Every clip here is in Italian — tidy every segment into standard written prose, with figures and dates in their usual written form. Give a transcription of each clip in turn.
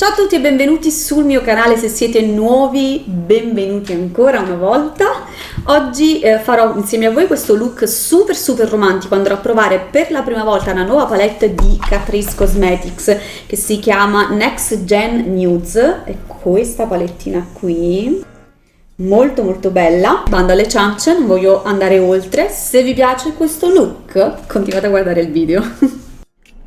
Ciao a tutti e benvenuti sul mio canale. Se siete nuovi, benvenuti ancora una volta. Oggi farò insieme a voi questo look super romantico. Andrò a provare per la prima volta una nuova palette di Catrice Cosmetics che si chiama Next Gen Nudes. È questa palettina qui, molto bella. Bando alle ciance, non voglio andare oltre. Se vi piace questo look, continuate a guardare il video.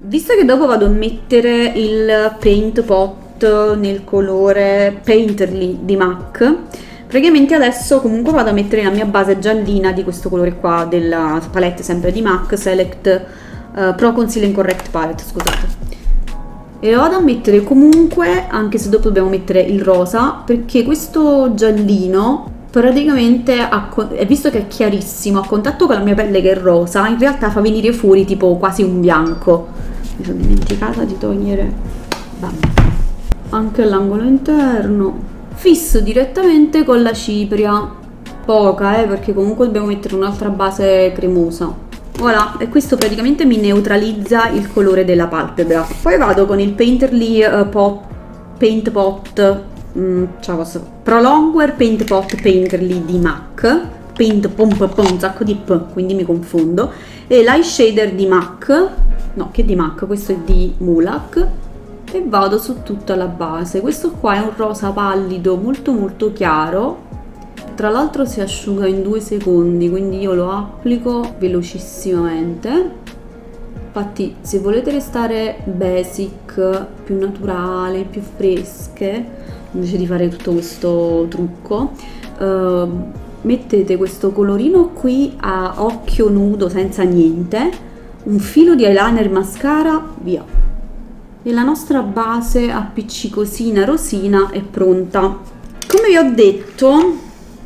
Visto che dopo vado a mettere il paint pot nel colore Painterly di MAC, praticamente adesso comunque vado a mettere la mia base giallina di questo colore qua, della palette sempre di MAC, Select Pro Concealing Correct Palette, scusate. E lo vado a mettere comunque, anche se dopo dobbiamo mettere il rosa, perché questo giallino praticamente, visto che è chiarissimo, a contatto con la mia pelle che è rosa, in realtà fa venire fuori tipo quasi un bianco. Mi sono dimenticata di togliere, vabbè, anche l'angolo interno. Fisso direttamente con la cipria, poca perché comunque dobbiamo mettere un'altra base cremosa. Voilà, e questo praticamente mi neutralizza il colore della palpebra. Poi vado con il Painterly Paint Pot Prolongwear Paint Pot Painterly di MAC, Paint Pom, un sacco di P, quindi mi confondo, e l'eyeshader di MAC, no, che di MAC, questo è di Mulac, e vado su tutta la base. Questo qua è un rosa pallido molto chiaro, tra l'altro si asciuga in 2 secondi, quindi io lo applico velocissimamente. Infatti, se volete restare basic, più naturale, più fresche, invece di fare tutto questo trucco, mettete questo colorino qui a occhio nudo senza niente, un filo di eyeliner, mascara, via, e la nostra base appiccicosina rosina è pronta. Come vi ho detto,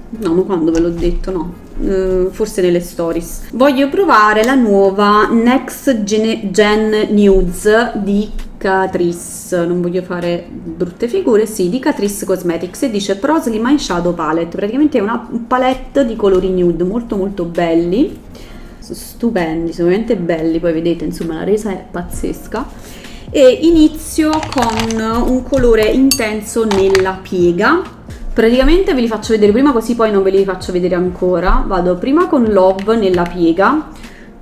no, ma quando ve l'ho detto? No, forse nelle stories, voglio provare la nuova Next Gen Nudes di Catrice, non voglio fare brutte figure, sì, di Catrice Cosmetics, e dice Pro Slim Eyeshadow Palette. Praticamente è una palette di colori nude molto belli, stupendi, sono veramente belli. Poi vedete, insomma, la resa è pazzesca. E inizio con un colore intenso nella piega. Praticamente ve li faccio vedere prima, così poi non ve li faccio vedere ancora. Vado prima con Love nella piega,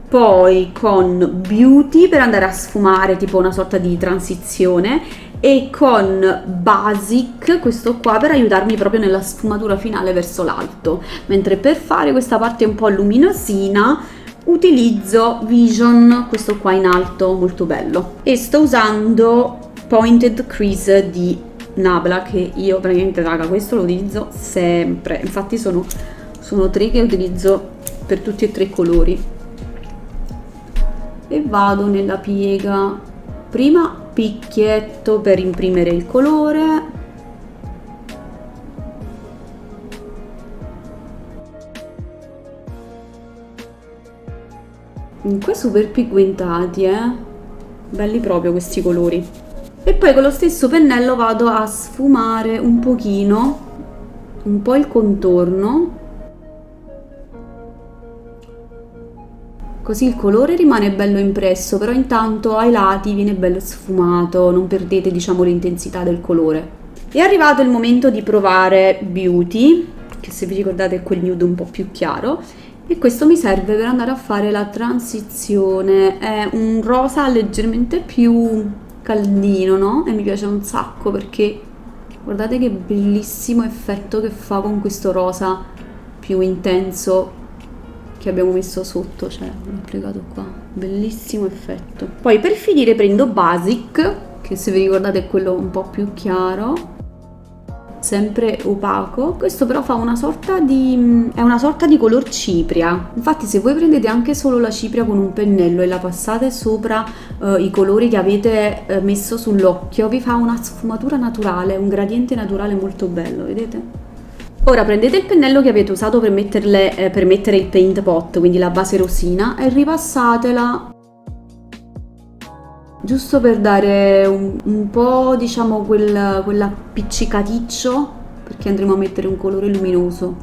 poi con Beauty per andare a sfumare, tipo una sorta di transizione, e con Basic, questo qua, per aiutarmi proprio nella sfumatura finale verso l'alto. Mentre per fare questa parte un po' luminosina utilizzo Vision, questo qua in alto, molto bello. E sto usando Pointed Crease di Nabla, che io praticamente, raga, questo lo utilizzo sempre. Infatti sono 3 che utilizzo per tutti e 3 i colori. E vado nella piega, prima picchietto per imprimere il colore, qua super pigmentati, belli proprio questi colori. E poi con lo stesso pennello vado a sfumare un pochino, un po' il contorno, così il colore rimane bello impresso, però intanto ai lati viene bello sfumato, non perdete, diciamo, l'intensità del colore. È arrivato il momento di provare Beauty, che se vi ricordate è quel nude un po' più chiaro, e questo mi serve per andare a fare la transizione. È un rosa leggermente più caldino, no? E mi piace un sacco perché guardate che bellissimo effetto che fa con questo rosa più intenso che abbiamo messo sotto, cioè l'ho applicato qua, bellissimo effetto. Poi per finire prendo Basic, che se vi ricordate è quello un po' più chiaro, sempre opaco. Questo però fa una sorta di color cipria. Infatti se voi prendete anche solo la cipria con un pennello e la passate sopra i colori che avete messo sull'occhio, vi fa una sfumatura naturale, un gradiente naturale molto bello, vedete? Ora prendete il pennello che avete usato per mettere il paint pot, quindi la base rosina, e ripassatela giusto per dare un po', diciamo, quell'appiccicaticcio, perché andremo a mettere un colore luminoso.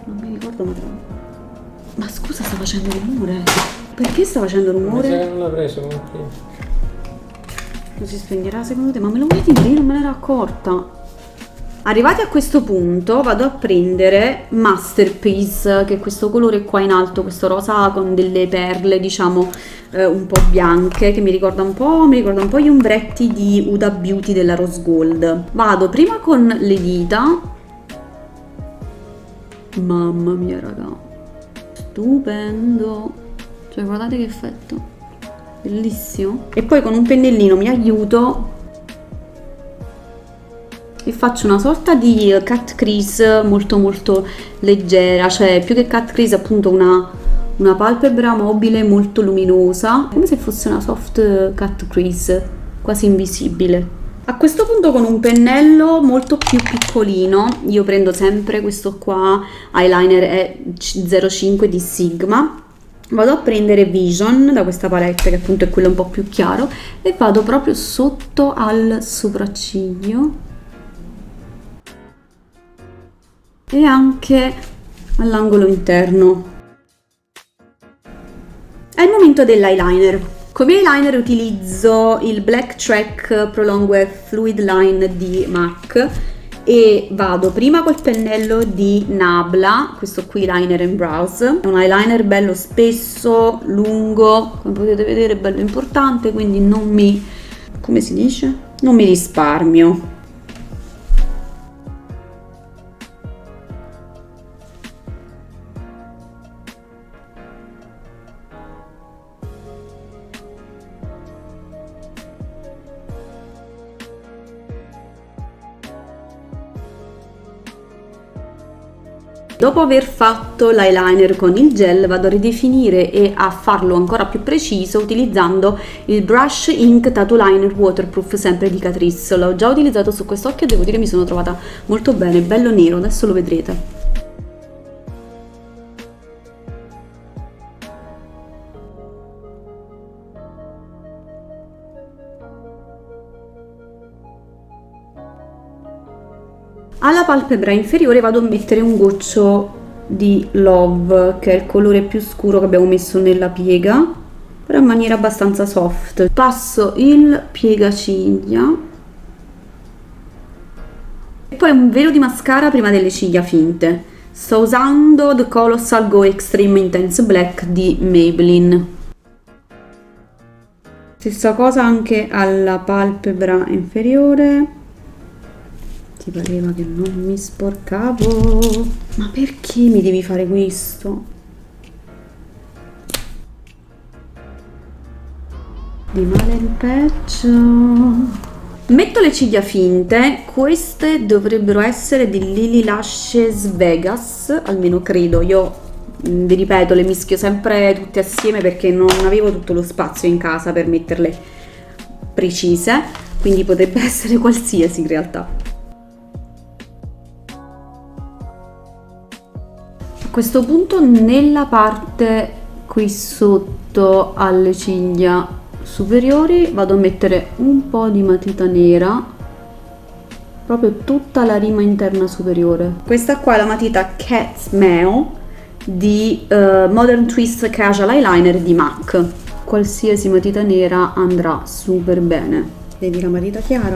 Non mi ricordo, ma scusa, sta facendo rumore. Perché sta facendo rumore? Mi sa che non l'ha preso, Lo si spegnerà secondo te? Ma me lo vuoi dire? Io non me ne ero accorta. Arrivati a questo punto vado a prendere Masterpiece, che è questo colore qua in alto, questo rosa con delle perle diciamo un po' bianche, che mi ricorda un po' gli ombretti di Huda Beauty della Rose Gold. Vado prima con le dita. Mamma mia raga, stupendo, cioè guardate che effetto, bellissimo. E poi con un pennellino mi aiuto e faccio una sorta di cut crease molto leggera, cioè più che cut crease appunto una palpebra mobile molto luminosa, come se fosse una soft cut crease quasi invisibile. A questo punto con un pennello molto più piccolino, io prendo sempre questo qua, eyeliner E05 di Sigma, vado a prendere Vision da questa palette che appunto è quella un po' più chiaro e vado proprio sotto al sopracciglio e anche all'angolo interno. È il momento dell'eyeliner. Come eyeliner utilizzo il Black Track Prolonged Fluid Line di MAC e vado prima col pennello di Nabla, questo qui Liner and Brows. È un eyeliner bello spesso, lungo, come potete vedere bello importante, quindi non mi, come si dice? Non mi risparmio. Dopo aver fatto l'eyeliner con il gel vado a ridefinire e a farlo ancora più preciso utilizzando il Brush Ink Tattoo Liner Waterproof sempre di Catrice. L'ho già utilizzato su quest'occhio e devo dire mi sono trovata molto bene, bello nero, adesso lo vedrete. Alla palpebra inferiore vado a mettere un goccio di Love, che è il colore più scuro che abbiamo messo nella piega, però in maniera abbastanza soft. Passo il piegaciglia e poi un velo di mascara prima delle ciglia finte. Sto usando The Colossal Go Extreme Intense Black di Maybelline. Stessa cosa anche alla palpebra inferiore. Ti pareva che non mi sporcavo? Ma perché mi devi fare questo? Di male in peggio. Metto le ciglia finte, queste dovrebbero essere di Lily Lashes Vegas, almeno credo. Io vi ripeto, le mischio sempre tutte assieme perché non avevo tutto lo spazio in casa per metterle precise, quindi potrebbe essere qualsiasi in realtà. A questo punto nella parte qui sotto alle ciglia superiori vado a mettere un po' di matita nera, proprio tutta la rima interna superiore. Questa qua è la matita Cat's Meow di Modern Twist Casual Eyeliner di MAC. Qualsiasi matita nera andrà super bene. Vedi la matita chiara?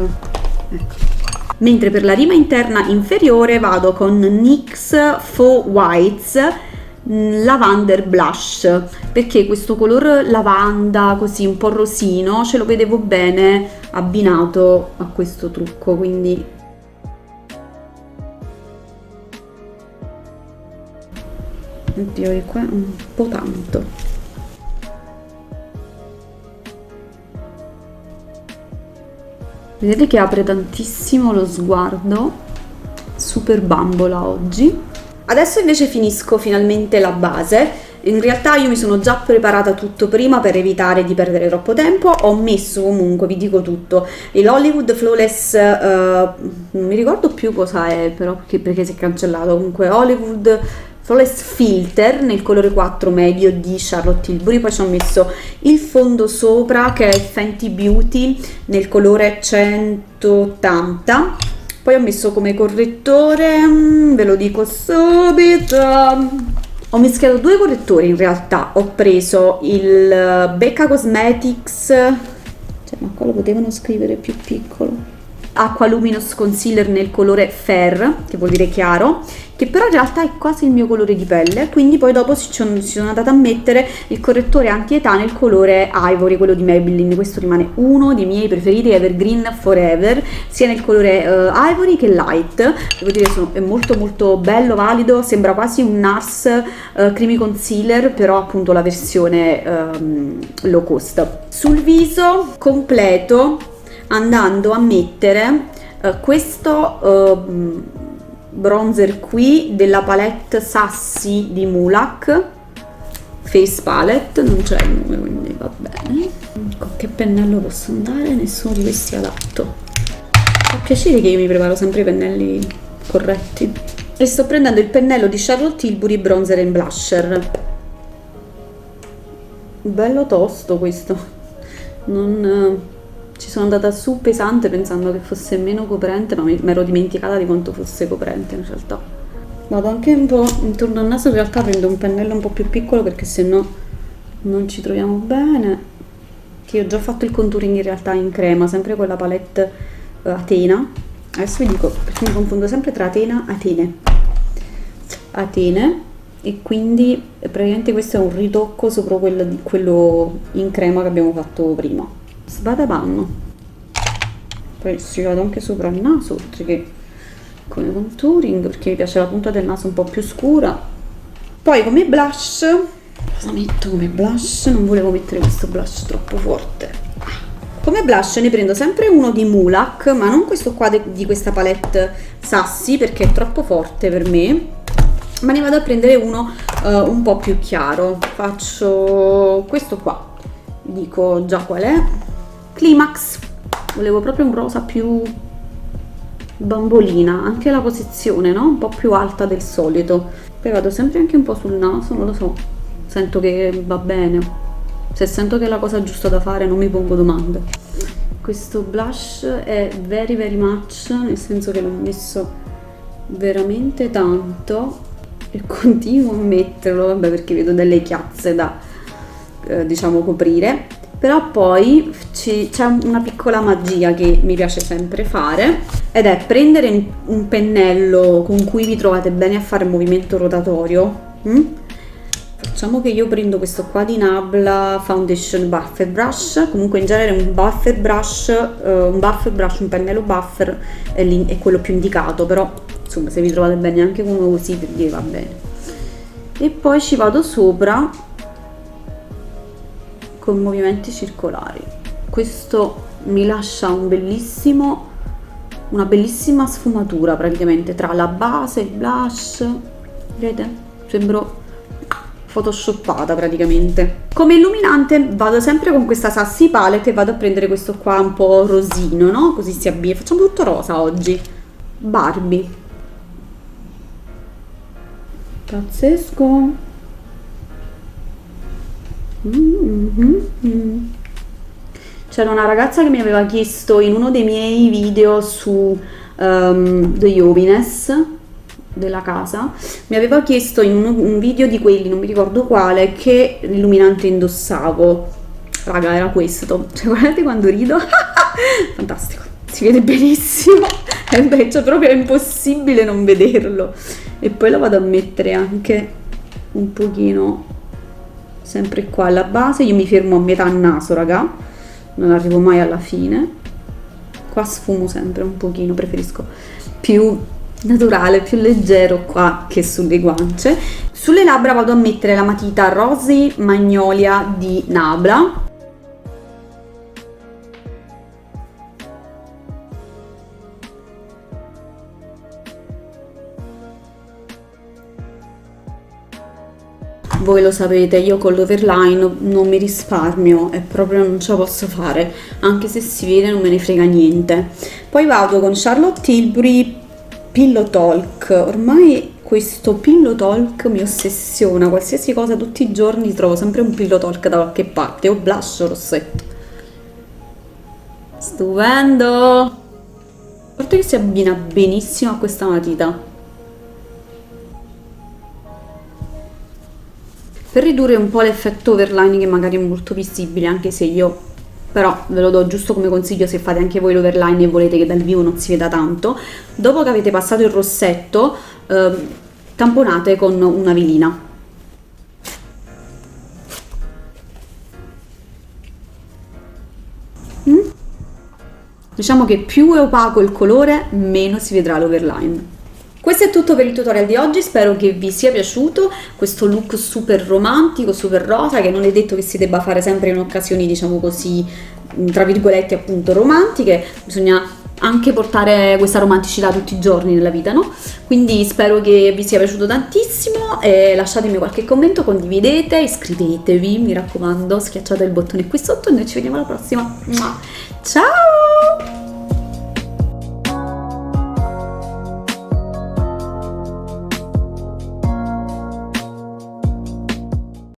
Ecco. Mentre per la rima interna inferiore vado con NYX Faux Whites Lavender Blush, perché questo color lavanda così un po' rosino ce lo vedevo bene abbinato a questo trucco, quindi oddio, di qua un po' tanto. Vedete che apre tantissimo lo sguardo, super bambola oggi. Adesso invece finisco finalmente la base. In realtà io mi sono già preparata tutto prima per evitare di perdere troppo tempo. Ho messo comunque, vi dico tutto, l'Hollywood Flawless, non mi ricordo più cosa è però perché si è cancellato, comunque Hollywood Flawless Filter nel colore 4 medio di Charlotte Tilbury. Poi ci ho messo il fondo sopra che è Fenty Beauty nel colore 180. Poi ho messo come correttore, ve lo dico subito, ho mischiato due correttori in realtà. Ho preso il Becca Cosmetics, cioè ma qua lo potevano scrivere più piccolo. Acqua Luminous Concealer nel colore Fair, che vuol dire chiaro, che però in realtà è quasi il mio colore di pelle, quindi poi dopo si sono andata a mettere il correttore anti-età nel colore Ivory, quello di Maybelline. Questo rimane uno dei miei preferiti, Evergreen Forever, sia nel colore Ivory che Light. Devo dire è molto molto bello, valido, sembra quasi un NARS Creamy Concealer, però appunto la versione low cost. Sul viso completo, andando a mettere questo bronzer qui della palette Sassy di Mulac, Face Palette, non c'è il nome quindi va bene. Con che pennello posso andare? Nessuno di questi è adatto. Fa piacere che io mi preparo sempre i pennelli corretti. E sto prendendo il pennello di Charlotte Tilbury Bronzer and Blusher. Bello tosto questo. Ci sono andata su pesante pensando che fosse meno coprente, ma mi ero dimenticata di quanto fosse coprente in realtà. Vado anche un po' intorno al naso, in realtà prendo un pennello un po' più piccolo perché sennò non ci troviamo bene. Che ho già fatto il contouring in realtà in crema, sempre con la palette Atena. Adesso vi dico, perché mi confondo sempre tra Atena e Atene. E quindi praticamente questo è un ritocco sopra quello in crema che abbiamo fatto prima. Sbadabanno. Poi ci vado anche sopra il naso oltre che come contouring, perché mi piace la punta del naso un po' più scura. Poi come blush, cosa metto come blush? Non volevo mettere questo blush troppo forte. Come blush ne prendo sempre uno di Mulac, ma non questo qua di questa palette Sassy perché è troppo forte per me, ma ne vado a prendere uno un po' più chiaro. Faccio questo qua, vi dico già qual è. Climax, volevo proprio un rosa più bambolina, anche la posizione, no? Un po' più alta del solito. Poi vado sempre anche un po' sul naso, non lo so, sento che va bene. Se sento che è la cosa giusta da fare non mi pongo domande. Questo blush è very very much, nel senso che l'ho messo veramente tanto e continuo a metterlo, vabbè, perché vedo delle chiazze da diciamo coprire. Però poi c'è una piccola magia che mi piace sempre fare, ed è prendere un pennello con cui vi trovate bene a fare movimento rotatorio. Facciamo che io prendo questo qua di Nabla Foundation Buffer Brush, comunque in genere un buffer brush, un pennello buffer è quello più indicato, però insomma se vi trovate bene anche con uno così per dire va bene. E poi ci vado sopra con movimenti circolari. Questo mi lascia una bellissima sfumatura praticamente tra la base e il blush. Vedete? Sembro photoshoppata praticamente. Come illuminante vado sempre con questa Sassy Palette e vado a prendere questo qua un po' rosino, no? Così si abbina. Facciamo tutto rosa oggi. Barbie. Pazzesco. C'era una ragazza che mi aveva chiesto in uno dei miei video su The Yoviness della casa, mi aveva chiesto in un video di quelli, non mi ricordo quale, che illuminante indossavo. Raga, era questo, cioè guardate quando rido. Fantastico, si vede benissimo. Cioè proprio è impossibile non vederlo. E poi lo vado a mettere anche un pochino sempre qua alla base. Io mi fermo a metà naso, raga, non arrivo mai alla fine. Qua sfumo sempre un pochino, preferisco più naturale, più leggero qua che sulle guance. Sulle labbra vado a mettere la matita Rosy Magnolia di Nabla. Voi lo sapete, io con l'overline non mi risparmio, è proprio non ce la posso fare, anche se si vede non me ne frega niente. Poi vado con Charlotte Tilbury Pillow Talk. Ormai questo Pillow Talk mi ossessiona, qualsiasi cosa tutti i giorni trovo sempre un Pillow Talk da qualche parte, o blush o rossetto. Stupendo! A parte che si abbina benissimo a questa matita. Per ridurre un po' l'effetto overline che magari è molto visibile, anche se io però ve lo do giusto come consiglio se fate anche voi l'overline e volete che dal vivo non si veda tanto. Dopo che avete passato il rossetto, tamponate con una velina. Diciamo che più è opaco il colore, meno si vedrà l'overline. Questo è tutto per il tutorial di oggi, spero che vi sia piaciuto questo look super romantico, super rosa, che non è detto che si debba fare sempre in occasioni, diciamo così, tra virgolette appunto romantiche, bisogna anche portare questa romanticità tutti i giorni nella vita, no? Quindi spero che vi sia piaciuto tantissimo e lasciatemi qualche commento, condividete, iscrivetevi, mi raccomando, schiacciate il bottone qui sotto e noi ci vediamo alla prossima. Ciao!